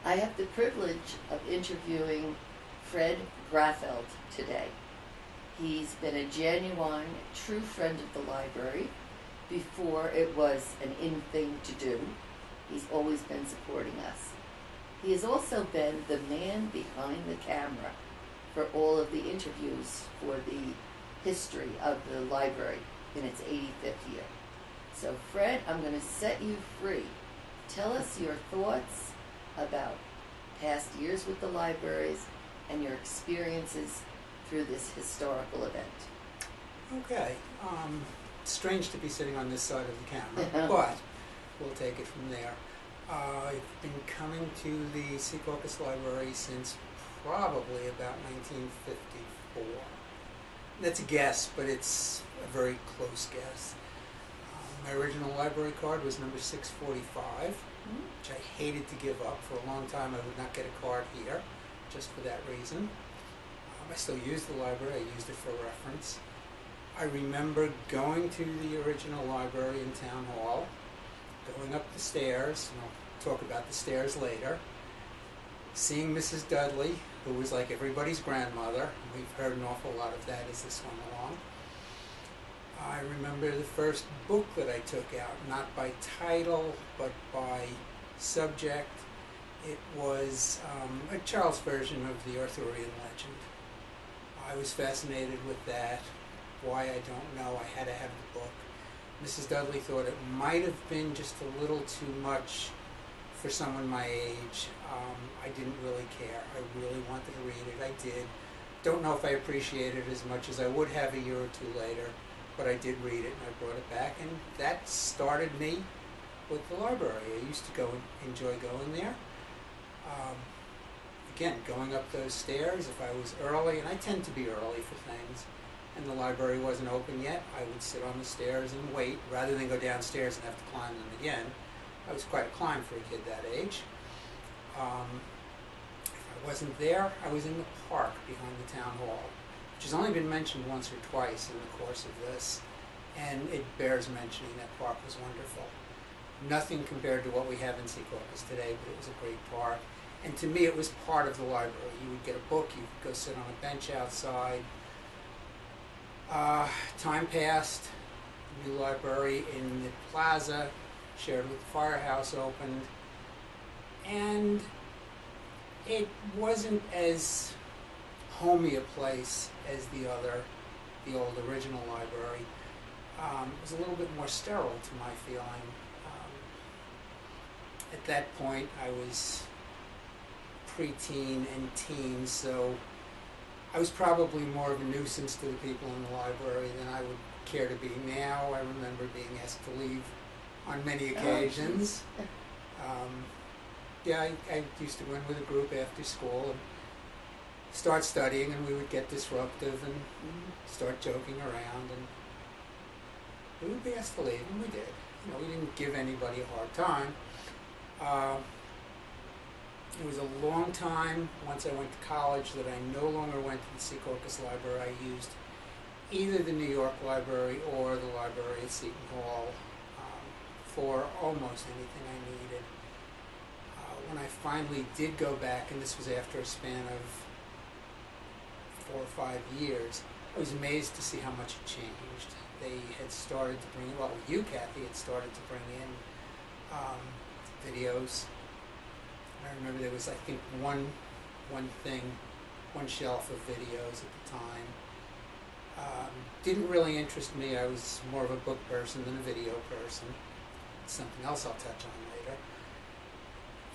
I have the privilege of interviewing Fred Graffeld today. He's been a genuine, true friend of the library before it was an in thing to do. He's always been supporting us. He has also been the man behind the camera for all of the interviews for the history of the library in its 85th year. So Fred, I'm going to set you free. Tell us your thoughts about past years with the libraries and your experiences through this historical event. Okay. Strange to be sitting on this side of the camera, but we'll take it from there. I've been coming to the Secaucus Library since probably about 1954. That's a guess, but it's a very close guess. My original library card was number 645, which I hated to give up. For a long time I would not get a card here, just for that reason. I still use the library, I used it for reference. I remember going to the original library in Town Hall, going up the stairs, and I'll talk about the stairs later, seeing Mrs. Dudley, who was like everybody's grandmother. We've heard an awful lot of that as this went along. I remember the first book that I took out, not by title, but by subject. It was a Charles version of the Arthurian legend. I was fascinated with that. Why, I don't know. I had to have the book. Mrs. Dudley thought it might have been just a little too much for someone my age. I didn't really care. I really wanted to read it. I did. Don't know if I appreciated it as much as I would have a year or two later, but I did read it and I brought it back, and that started me with the library. I used to go and enjoy going there. Again, going up those stairs, if I was early, and I tend to be early for things, and the library wasn't open yet, I would sit on the stairs and wait, rather than go downstairs and have to climb them again. I was quite a climb for a kid that age. If I wasn't there, I was in the park behind the town hall, which has only been mentioned once or twice in the course of this, and it bears mentioning. That park was wonderful. Nothing compared to what we have in Secaucus today, but it was a great park. And to me, it was part of the library. You would get a book, you could go sit on a bench outside. Time passed, the new library in the plaza, shared with the firehouse, opened, and it wasn't as homey a place as the old original library. It was a little bit more sterile to my feeling. At that point, I was preteen and teen, so I was probably more of a nuisance to the people in the library than I would care to be now. I remember being asked to leave on many occasions. I used to go in with a group after school and start studying, and we would get disruptive and start joking around, and we would be asked to leave, and we did. We didn't give anybody a hard time. It was a long time, once I went to college, that I no longer went to the Secaucus Library. I used either the New York Library or the library at Seton Hall for almost anything I needed. When I finally did go back, and this was after a span of 4 or 5 years, I was amazed to see how much had changed. They had started to bring, well, you, Kathy, had started to bring in videos. I remember there was, I think, one shelf of videos at the time. Didn't really interest me. I was more of a book person than a video person. It's something else I'll touch on later.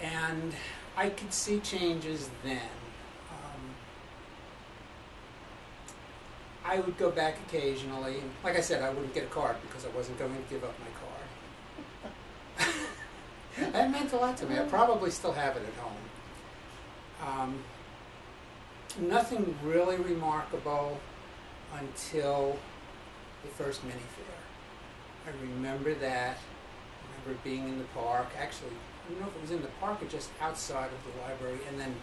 And I could see changes then. I would go back occasionally, and like I said, I wouldn't get a card because I wasn't going to give up my card. That meant a lot to me. I probably still have it at home. Nothing really remarkable until the first mini fair. I remember that. I remember being in the park. Actually, I don't know if it was in the park or just outside of the library, and then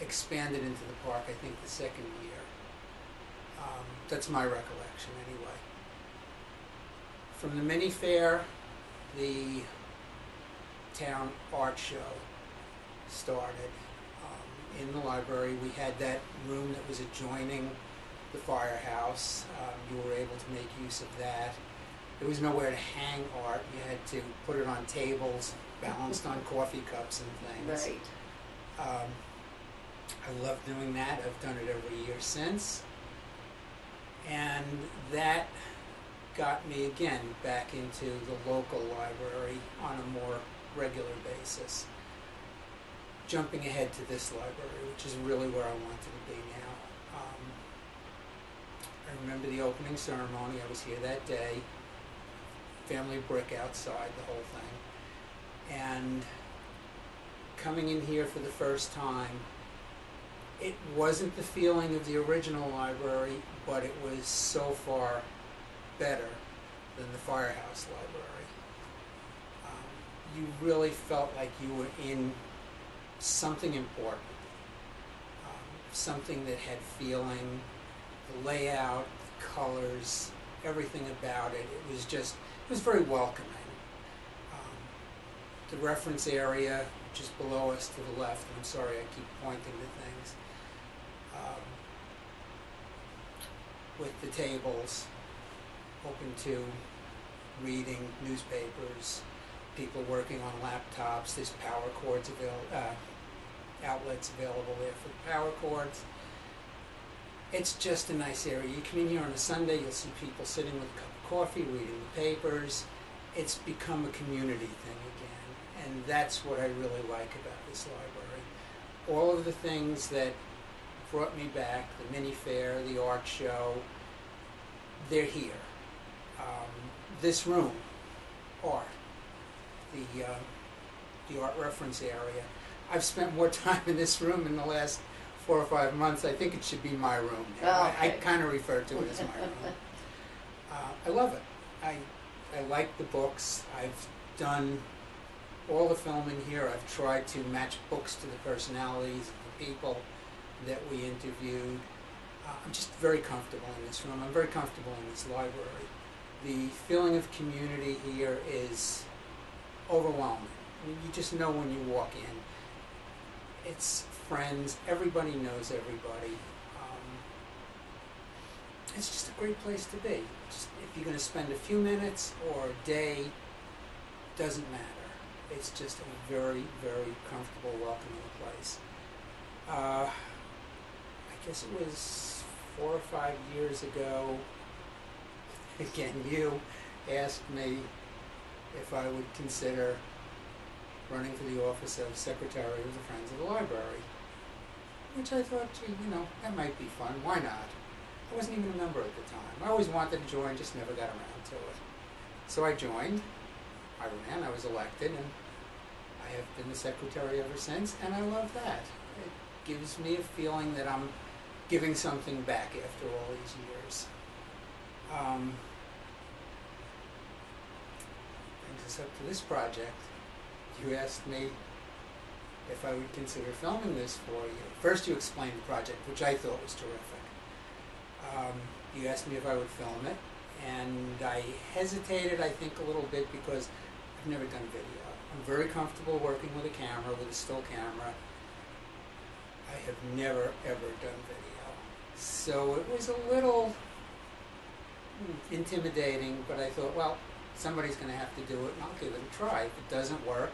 expanded into the park, I think, the second year. That's my recollection, anyway. From the mini fair, the town art show started. In the library, we had that room that was adjoining the firehouse. You were able to make use of that. There was nowhere to hang art. You had to put it on tables, balanced on coffee cups and things. Right. I love doing that. I've done it every year since. And that got me again back into the local library on a more regular basis. Jumping ahead to this library, which is really where I wanted to be now. I remember the opening ceremony. I was here that day. Family brick outside, the whole thing. And coming in here for the first time, it wasn't the feeling of the original library, but it was so far better than the Firehouse Library. You really felt like you were in something important, something that had feeling, the layout, the colors, everything about it. It was very welcoming. The reference area, just below us to the left, I'm sorry I keep pointing to things, with the tables open to reading newspapers, people working on laptops. There's power cords outlets available there for the power cords. It's just a nice area. You come in here on a Sunday, you'll see people sitting with a cup of coffee, reading the papers. It's become a community thing again, and that's what I really like about this library. All of the things that brought me back, the mini fair, the art show, they're here. This room, art, the art reference area. I've spent more time in this room in the last 4 or 5 months. I think it should be my room now. Oh, okay. I kind of refer to it as my room. I love it. I like the books. I've done all the filming here. I've tried to match books to the personalities of the people that we interviewed. I'm just very comfortable in this room. I'm very comfortable in this library. The feeling of community here is overwhelming. I mean, you just know when you walk in. It's friends. Everybody knows everybody. It's just a great place to be. Just, if you're going to spend a few minutes or a day, doesn't matter. It's just a very, very comfortable, welcoming place. I guess it was 4 or 5 years ago, again, you asked me if I would consider running for the office of Secretary of the Friends of the Library, which I thought, gee, that might be fun. Why not? I wasn't even a member at the time. I always wanted to join, just never got around to it. So I joined, I ran, I was elected, and I have been the secretary ever since, and I love that. It gives me a feeling that I'm giving something back after all these years. Brings us up to this project. You asked me if I would consider filming this for you. First you explained the project, which I thought was terrific. You asked me if I would film it, and I hesitated, I think, a little bit because I've never done video. I'm very comfortable working with a camera, with a still camera. I have never, ever done video. So it was a little intimidating, but I thought, well, somebody's going to have to do it, and I'll give it a try. If it doesn't work,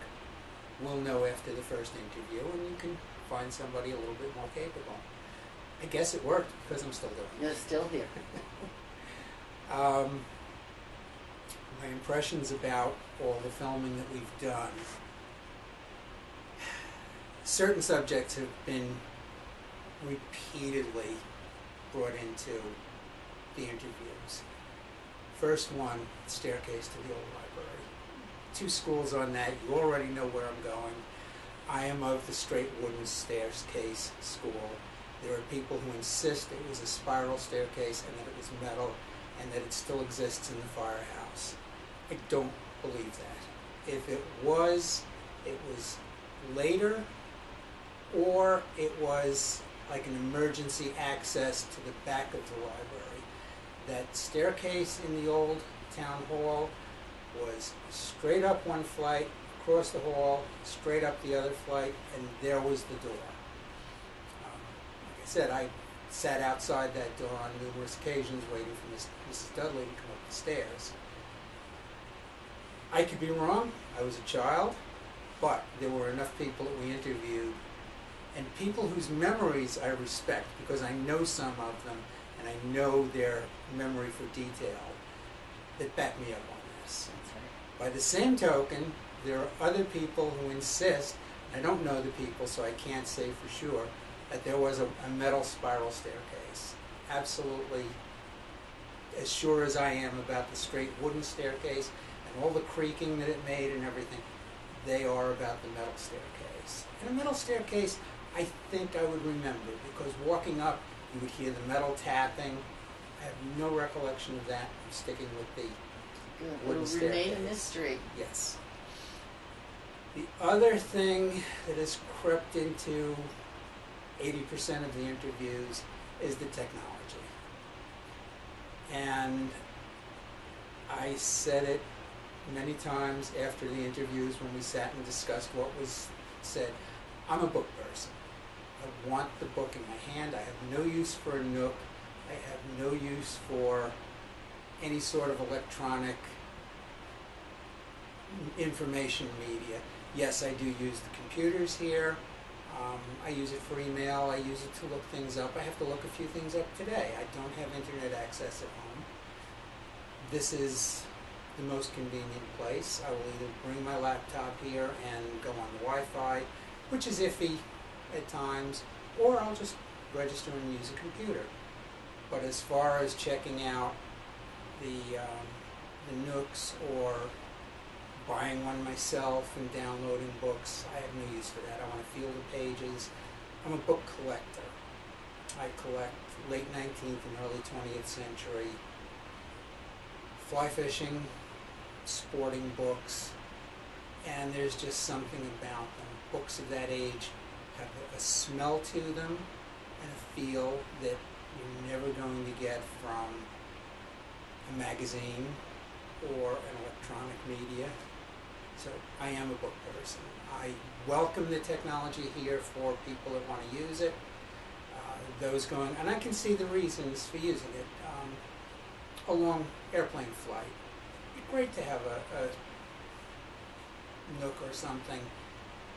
we'll know after the first interview, and you can find somebody a little bit more capable. I guess it worked because I'm still doing it. You're still here. My impressions about all the filming that we've done. Certain subjects have been repeatedly brought into the interviews. First one, Staircase to the Old Library. 2 schools on that. You already know where I'm going. I am of the straight wooden staircase school. There are people who insist it was a spiral staircase and that it was metal and that it still exists in the firehouse. I don't believe that. If it was later, or it was like an emergency access to the back of the library. That staircase in the old town hall was straight up one flight, across the hall, straight up the other flight, and there was the door. Like I said, I sat outside that door on numerous occasions waiting for Mrs. Dudley to come up the stairs. I could be wrong. I was a child, but there were enough people that we interviewed, and people whose memories I respect because I know some of them and I know their memory for detail, that back me up on this. That's right. By the same token, there are other people who insist, I don't know the people so I can't say for sure, that there was a metal spiral staircase. Absolutely as sure as I am about the straight wooden staircase and all the creaking that it made and everything, they are about the metal staircase. And a metal staircase, I think I would remember, because walking up, you would hear the metal tapping. I have no recollection of that. I'm sticking with the Good. wooden It'll remain a staircase. mystery. Yes. The other thing that has crept into 80% of the interviews is the technology. And I said it many times after the interviews when we sat and discussed what was said. I'm a book person. I want the book in my hand. I have no use for a Nook. I have no use for any sort of electronic information media. Yes, I do use the computers here. I use it for email. I use it to look things up. I have to look a few things up today. I don't have internet access at home. This is the most convenient place. I will either bring my laptop here and go on the Wi-Fi, which is iffy at times, or I'll just register and use a computer. But as far as checking out the Nooks or buying one myself and downloading books, I have no use for that. I want to feel the pages. I'm a book collector. I collect late 19th and early 20th century fly fishing, sporting books, and there's just something about them. Books of that age have a smell to them and a feel that you're never going to get from a magazine or an electronic media. So I am a book person. I welcome the technology here for people that want to use it. Those going, and I can see the reasons for using it. A long airplane flight. It'd be great to have a Nook or something,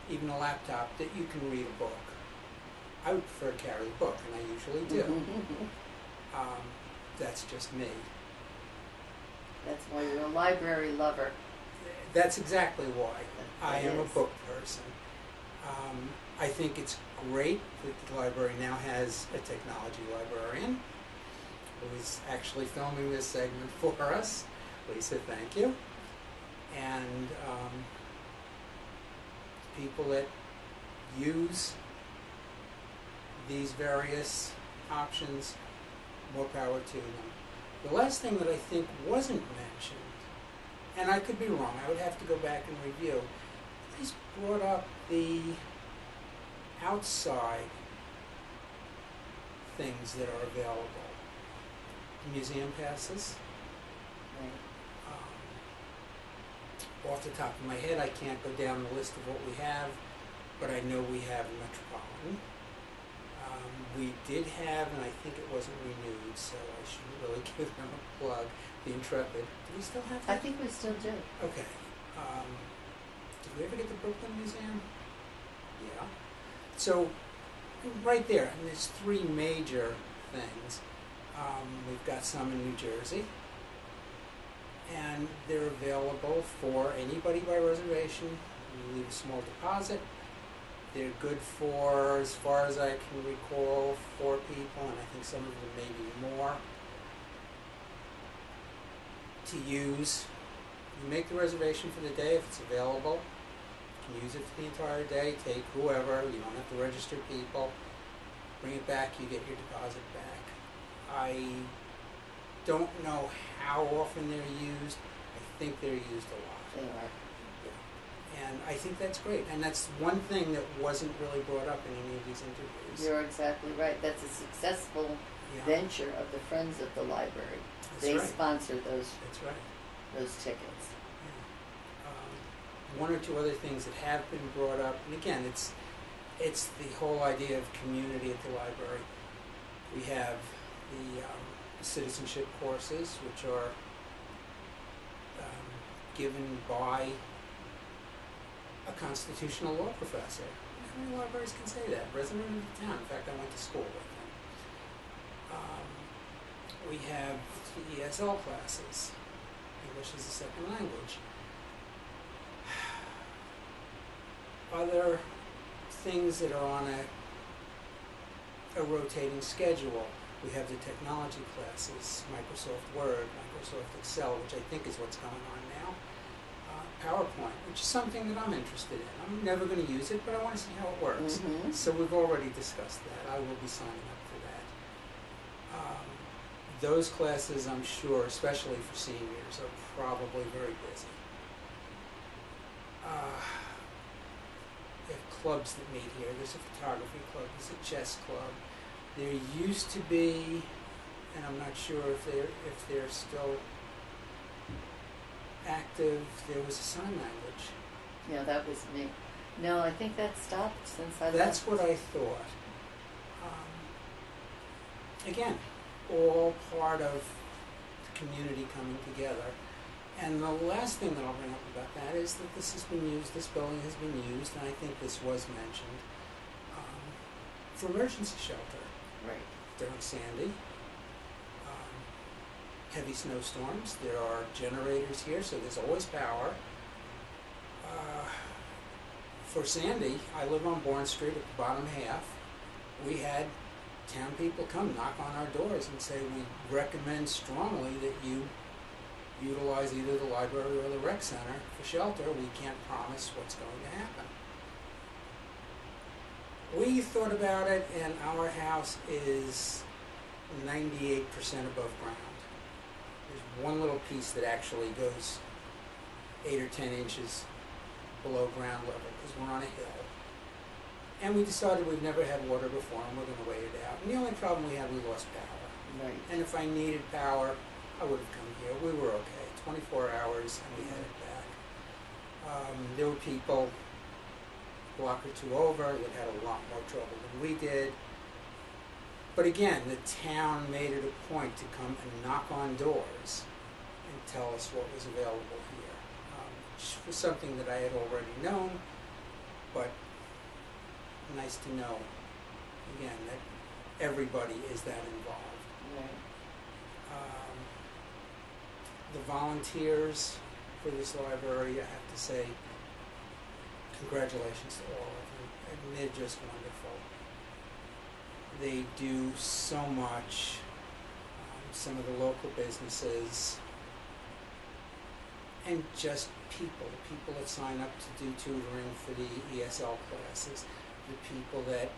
even a laptop, that you can read a book. I would prefer to carry a book, and I usually do. That's just me. That's why you're a library lover. That's exactly why. I am a is. book person. I think it's great that the library now has a technology librarian who is actually filming this segment for us. Lisa, thank you. And people that use these various options, more power to them. The last thing that I think wasn't mentioned, and I could be wrong, I would have to go back and review, he's brought up the outside things that are available. Museum passes. Right. Off the top of my head, I can't go down the list of what we have, but I know we have Metropolitan. We did have, and I think it wasn't renewed, so I shouldn't really give them a plug, the Intrepid. Do we still have that? I think we still do. Okay. Did we ever get the Brooklyn Museum? Yeah. So, right there, and there's three major things. We've got some in New Jersey, and they're available for anybody by reservation. You leave a small deposit. They're good for, as far as I can recall, 4 people, and I think some of them maybe more, to use. You make the reservation for the day if it's available. You can use it for the entire day, take whoever, you don't have to register people. Bring it back, you get your deposit back. I don't know how often they're used. I think they're used a lot. They are. And I think that's great. And that's one thing that wasn't really brought up in any of these interviews. You're exactly right. That's a successful Yeah. venture of the Friends of the Library. That's They right. sponsor those That's right. tickets. Yeah. one or two other things that have been brought up, and again, it's the whole idea of community at the library. We have the citizenship courses, which are given by a constitutional law professor. How many libraries can say that? Resident of the town. In fact, I went to school with him. We have the ESL classes, English as a second language. Other things that are on a rotating schedule. We have the technology classes, Microsoft Word, Microsoft Excel, which I think is what's going on now. PowerPoint, which is something that I'm interested in. I'm never going to use it, but I want to see how it works. Mm-hmm. So we've already discussed that. I will be signing up for that. Those classes, I'm sure, especially for seniors, are probably very busy. We have clubs that meet here. There's a photography club, there's a chess club. There used to be, and I'm not sure if they're still active, there was a sign language. Yeah, that was me. No, I think that stopped since I left. That's what I thought. Again, all part of the community coming together. And the last thing that I'll bring up about that is that this has been used, this building has been used, and I think this was mentioned, for emergency shelter. Right. During Sandy, heavy snowstorms, there are generators here, so there's always power. For Sandy, I live on Bourne Street at the bottom half. We had town people come knock on our doors and say, we recommend strongly that you utilize either the library or the rec center for shelter. We can't promise what's going to happen. We thought about it, and our house is 98% above ground. There's one little piece that actually goes 8 or 10 inches below ground level because we're on a hill. And we decided we've never had water before and we're going to wait it out. And the only problem we had, we lost power. Right. And if I needed power, I would have come here. We were okay. 24 hours and we had it back. There were people a block or two over that had a lot more trouble than we did. But again, the town made it a point to come and knock on doors and tell us what was available here. Which was something that I had already known, but nice to know, again, that everybody is that involved. Right. The volunteers for this library, I have to say, congratulations to all of them. And they're just wonderful. They do so much. Some of the local businesses, and just people that sign up to do tutoring for the ESL classes, the people that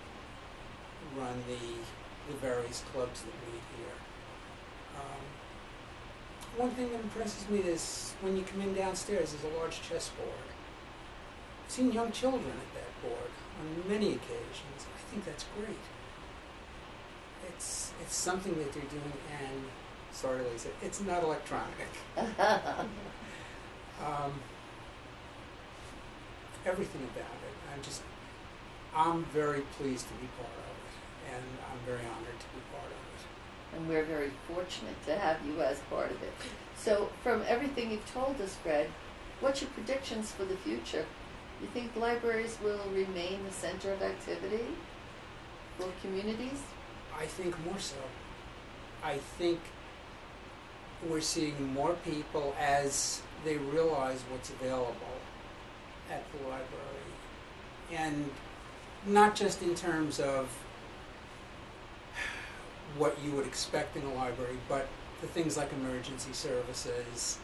run the various clubs that meet here. One thing that impresses me is when you come in downstairs, there's a large chessboard. I've seen young children at that board on many occasions. I think that's great. It's something that they're doing, and sorry, Lisa, it's not electronic. Everything about it. I'm very pleased to be part of it, and I'm very honored to be part of it. And we're very fortunate to have you as part of it. So, from everything you've told us, Fred, what's your predictions for the future? You think libraries will remain the center of activity for communities? I think more so. I think we're seeing more people as they realize what's available at the library. And not just in terms of what you would expect in a library, but the things like emergency services,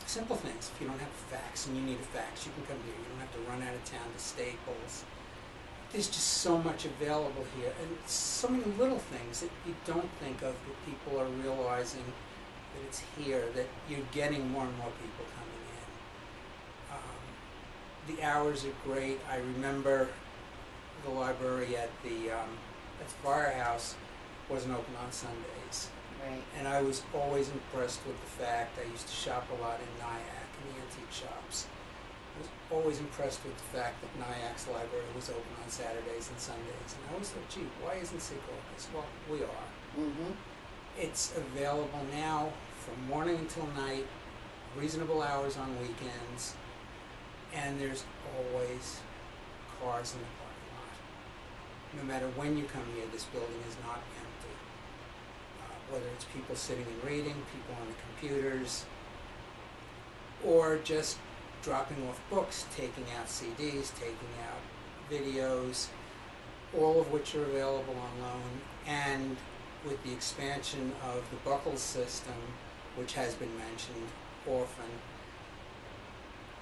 simple things. If you don't have a fax and you need a fax, you can come here. You don't have to run out of town to Staples. There's just so much available here, and so many little things that you don't think of, that people are realizing that it's here, that you're getting more and more people coming in. The hours are great. I remember the library at the firehouse wasn't open on Sundays. Right. And I was always impressed with the fact, I used to shop a lot in Nyack, in the antique shops. I was always impressed with the fact that Nyack's library was open on Saturdays and Sundays. And I always thought, gee, why isn't Secaucus? Well, we are. Mm-hmm. It's available now from morning until night, reasonable hours on weekends, and there's always cars in the parking lot. No matter when you come here, this building is not empty. Whether it's people sitting and reading, people on the computers, or just dropping off books, taking out CDs, taking out videos, all of which are available on loan. And with the expansion of the Buckles system, which has been mentioned often,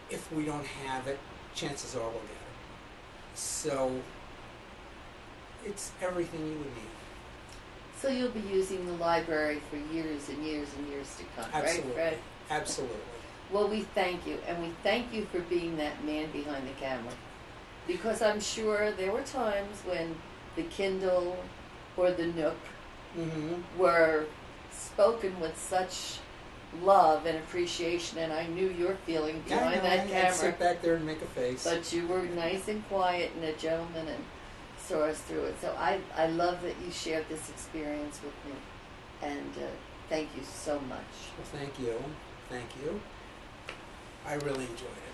if we don't have it, chances are we'll get it. So it's everything you would need. So you'll be using the library for years and years and years to come, Absolutely. right, Fred? Absolutely. Well, we thank you, and we thank you for being that man behind the camera. Because I'm sure there were times when the Kindle or the Nook Mm-hmm. were spoken with such love and appreciation, and I knew your feeling behind that I'd camera. sit back there and make a face. But you were nice and quiet and a gentleman and saw us through it. So I love that you shared this experience with me, and thank you so much. Well, thank you. Thank you. I really enjoyed it.